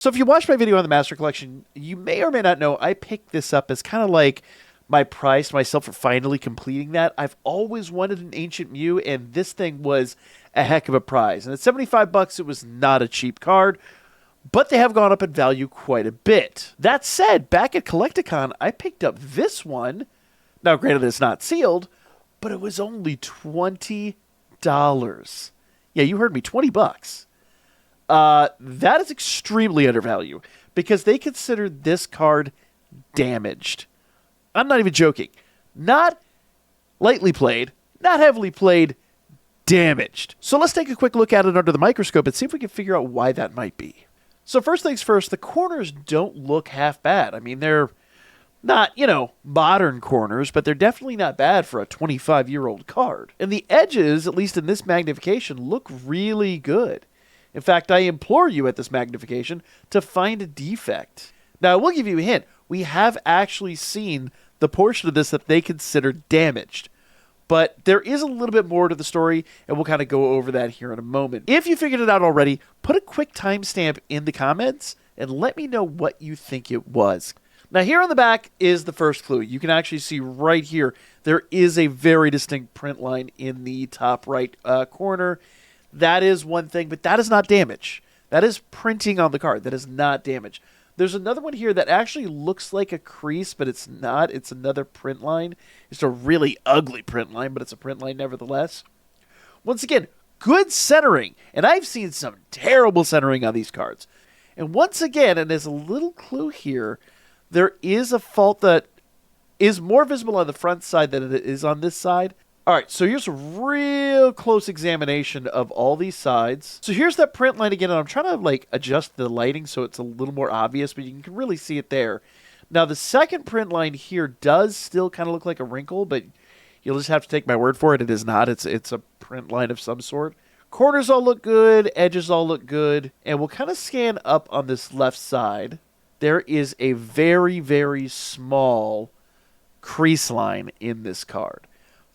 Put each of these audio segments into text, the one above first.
So if you watched my video on the Master Collection, you may or may not know I picked this up as kind of like my prize to myself for finally completing that. I've always wanted an Ancient Mew, and this thing was a heck of a prize. And at 75 bucks, it was not a cheap card, but they have gone up in value quite a bit. That said, back at Collecticon, I picked up this one. Now, granted, it's not sealed, but it was only $20. Yeah, you heard me, 20 bucks. That is extremely undervalued because they consider this card damaged. I'm not even joking. Not lightly played, not heavily played, damaged. So let's take a quick look at it under the microscope and see if we can figure out why that might be. So first things first, the corners don't look half bad. I mean, they're not, modern corners, but they're definitely not bad for a 25-year-old card. And the edges, at least in this magnification, look really good. In fact, I implore you at this magnification to find a defect. Now, I will give you a hint. We have actually seen the portion of this that they consider damaged. But there is a little bit more to the story, and we'll kind of go over that here in a moment. If you figured it out already, put a quick timestamp in the comments and let me know what you think it was. Now, here on the back is the first clue. You can actually see right here, there is a very distinct print line in the top right corner. That is one thing, but that is not damage. That is printing on the card. That is not damage. There's another one here that actually looks like a crease, but it's not. It's another print line. It's a really ugly print line, but it's a print line nevertheless. Once again, good centering. And I've seen some terrible centering on these cards. And once again, and there's a little clue here, there is a fault that is more visible on the front side than it is on this side. All right, so here's a real close examination of all these sides. So here's that print line again, and I'm trying to adjust the lighting so it's a little more obvious, but you can really see it there. Now, the second print line here does still kind of look like a wrinkle, but you'll just have to take my word for it. It is not. It's a print line of some sort. Corners all look good. Edges all look good. And we'll kind of scan up on this left side. There is a very, very small crease line in this card.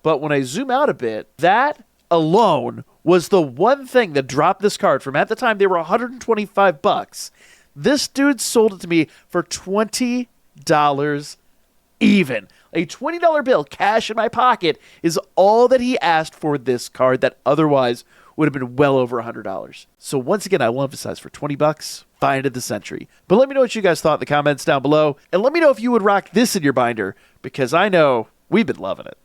But when I zoom out a bit, that alone was the one thing that dropped this card from, at the time they were 125 bucks. This dude sold it to me for $20 even. A $20 bill cash in my pocket is all that he asked for this card that otherwise would have been well over $100. So once again, I will emphasize, for 20 bucks, find it the century. But let me know what you guys thought in the comments down below, and let me know if you would rock this in your binder, because I know we've been loving it.